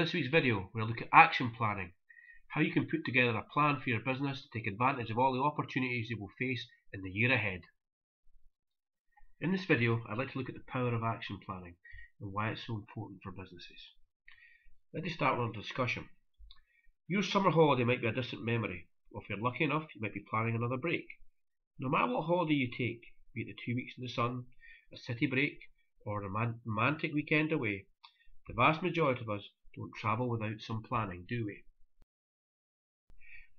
this week's video, we'll look at action planning, how you can put together a plan for your business to take advantage of all the opportunities you will face in the year ahead. In this video, I'd like to look at the power of action planning and why it's so important for businesses. Let me start with a discussion. Your summer holiday might be a distant memory, or if you're lucky enough, you might be planning another break. No matter what holiday you take, be it the 2 weeks in the sun, a city break, or a romantic weekend away, the vast majority of us don't travel without some planning, do we?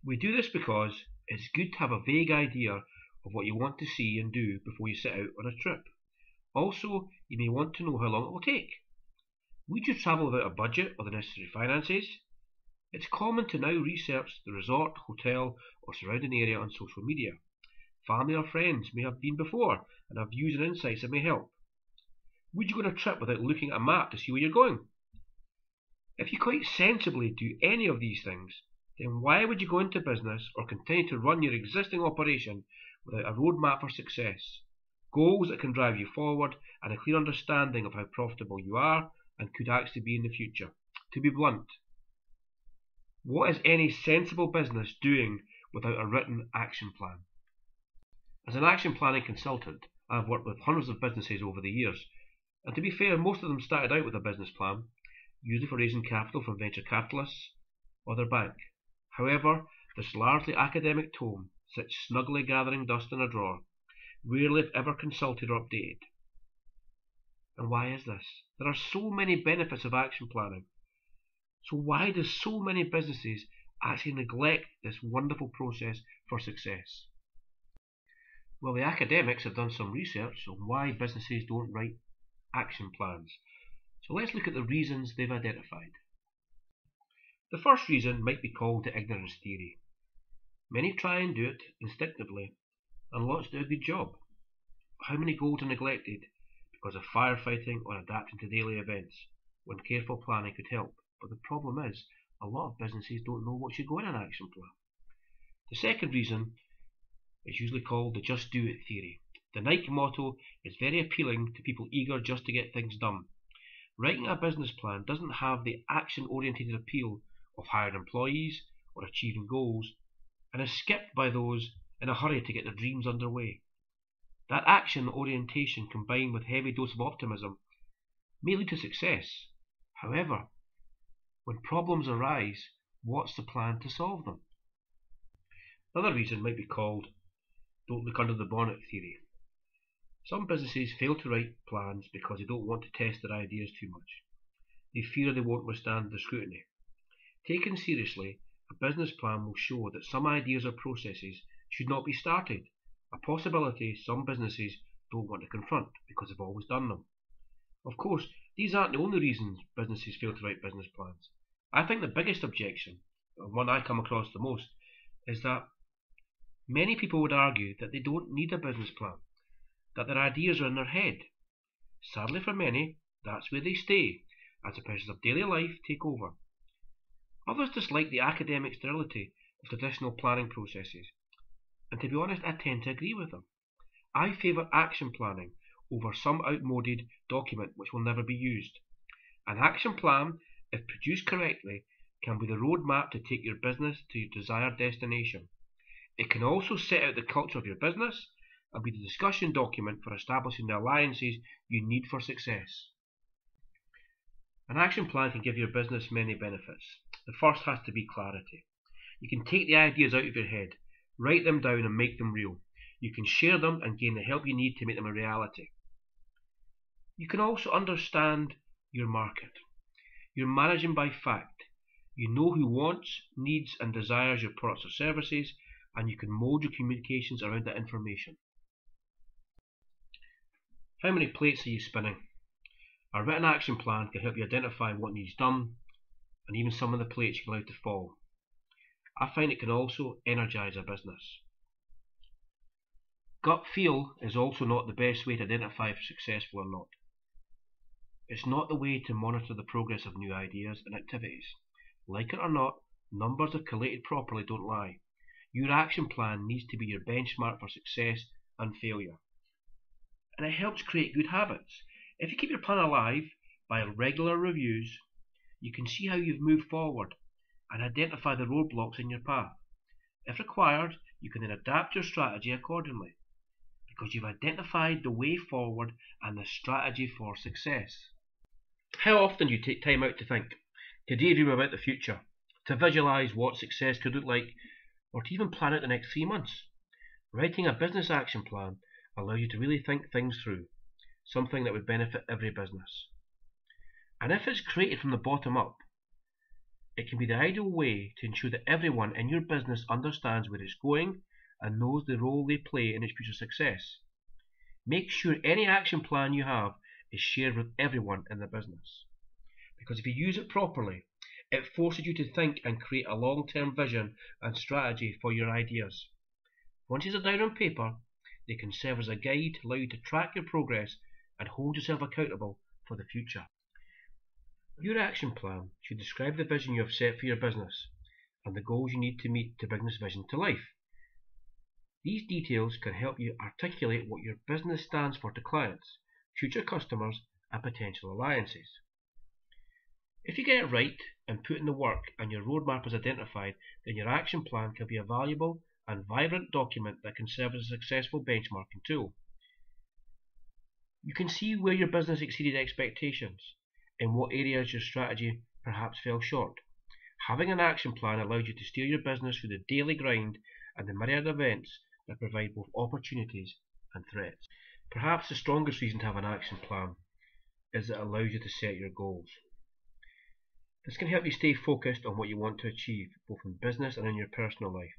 We do this because it's good to have a vague idea of what you want to see and do before you set out on a trip. Also, you may want to know how long it will take. Would you travel without a budget or the necessary finances? It's common to now research the resort, hotel or surrounding area on social media. Family or friends may have been before and have views and insights that may help. Would you go on a trip without looking at a map to see where you're going? If you quite sensibly do any of these things, then why would you go into business or continue to run your existing operation without a roadmap for success, goals that can drive you forward, and a clear understanding of how profitable you are and could actually be in the future? To be blunt, what is any sensible business doing without a written action plan? As an action planning consultant, I've worked with hundreds of businesses over the years, and to be fair, most of them started out with a business plan, usually for raising capital from venture capitalists or their bank. However, this largely academic tome sits snugly gathering dust in a drawer, rarely if ever consulted or updated. And why is this? There are so many benefits of action planning. So why do so many businesses actually neglect this wonderful process for success? Well, the academics have done some research on why businesses don't write action plans. So let's look at the reasons they've identified. The first reason might be called the ignorance theory. Many try and do it instinctively, and lots do a good job. But how many goals are neglected because of firefighting or adapting to daily events, when careful planning could help? But the problem is, a lot of businesses don't know what should go in an action plan. The second reason is usually called the just do it theory. The Nike motto is very appealing to people eager just to get things done. Writing a business plan doesn't have the action-oriented appeal of hiring employees or achieving goals, and is skipped by those in a hurry to get their dreams underway. That action orientation combined with a heavy dose of optimism may lead to success. However, when problems arise, what's the plan to solve them? Another reason might be called don't look under the bonnet theory. Some businesses fail to write plans because they don't want to test their ideas too much. They fear they won't withstand the scrutiny. Taken seriously, a business plan will show that some ideas or processes should not be started, a possibility some businesses don't want to confront because they've always done them. Of course, these aren't the only reasons businesses fail to write business plans. I think the biggest objection, and one I come across the most, is that many people would argue that they don't need a business plan, that their ideas are in their head. Sadly for many, that's where they stay, as the pressures of daily life take over. Others dislike the academic sterility of traditional planning processes, and to be honest, I tend to agree with them. I favour action planning over some outmoded document which will never be used. An action plan, if produced correctly, can be the roadmap to take your business to your desired destination. It can also set out the culture of your business and be the discussion document for establishing the alliances you need for success. An action plan can give your business many benefits. The first has to be clarity. You can take the ideas out of your head, write them down and make them real. You can share them and gain the help you need to make them a reality. You can also understand your market. You're managing by fact. You know who wants, needs and desires your products or services, and you can mold your communications around that information. How many plates are you spinning? A written action plan can help you identify what needs done, and even some of the plates you can allow to fall. I find it can also energize a business. Gut feel is also not the best way to identify if successful or not. It's not the way to monitor the progress of new ideas and activities. Like it or not, numbers if collated properly don't lie. Your action plan needs to be your benchmark for success and failure. And it helps create good habits. If you keep your plan alive by regular reviews, you can see how you've moved forward and identify the roadblocks in your path. If required, you can then adapt your strategy accordingly, because you've identified the way forward and the strategy for success. How often do you take time out to think, to daydream about the future, to visualize what success could look like, or to even plan out the next 3 months? Writing a business action plan allows you to really think things through, something that would benefit every business. And if it's created from the bottom up, it can be the ideal way to ensure that everyone in your business understands where it's going and knows the role they play in its future success. Make sure any action plan you have is shared with everyone in the business, because if you use it properly, it forces you to think and create a long-term vision and strategy for your ideas. Once these are down on paper, they can serve as a guide to allow you to track your progress and hold yourself accountable for the future. Your action plan should describe the vision you have set for your business and the goals you need to meet to bring this vision to life. These details can help you articulate what your business stands for to clients, future customers, and potential alliances. If you get it right and put in the work and your roadmap is identified, then your action plan can be a valuable and vibrant document that can serve as a successful benchmarking tool. You can see where your business exceeded expectations, in what areas your strategy perhaps fell short. Having an action plan allows you to steer your business through the daily grind and the myriad of events that provide both opportunities and threats. Perhaps the strongest reason to have an action plan is that it allows you to set your goals. This can help you stay focused on what you want to achieve, both in business and in your personal life,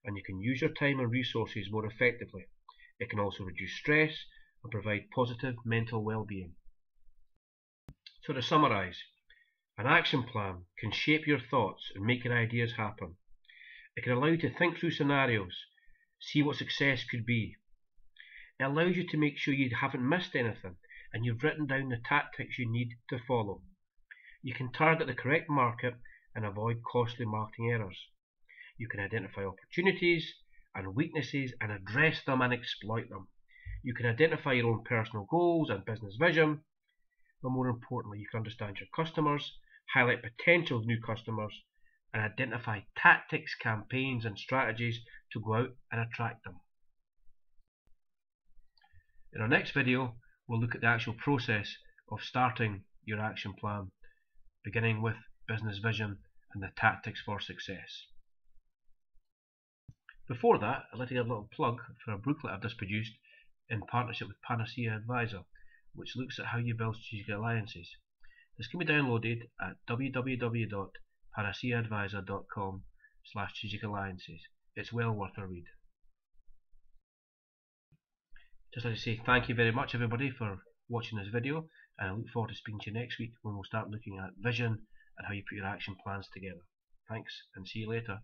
and you can use your time and resources more effectively. It can also reduce stress and provide positive mental well-being. So to summarise, an action plan can shape your thoughts and make your ideas happen. It can allow you to think through scenarios, see what success could be. It allows you to make sure you haven't missed anything and you've written down the tactics you need to follow. You can target the correct market and avoid costly marketing errors. You can identify opportunities and weaknesses and address them and exploit them. You can identify your own personal goals and business vision, but more importantly, you can understand your customers, highlight potential new customers, and identify tactics, campaigns, and strategies to go out and attract them. In our next video, we'll look at the actual process of starting your action plan, beginning with business vision and the tactics for success. Before that, I'd like to give a little plug for a booklet I've just produced in partnership with Panacea Advisor, which looks at how you build strategic alliances. This can be downloaded at www.panaceaadvisor.com/strategic-alliances. It's well worth a read. Just like to say thank you very much everybody for watching this video, and I look forward to speaking to you next week when we'll start looking at vision and how you put your action plans together. Thanks, and see you later.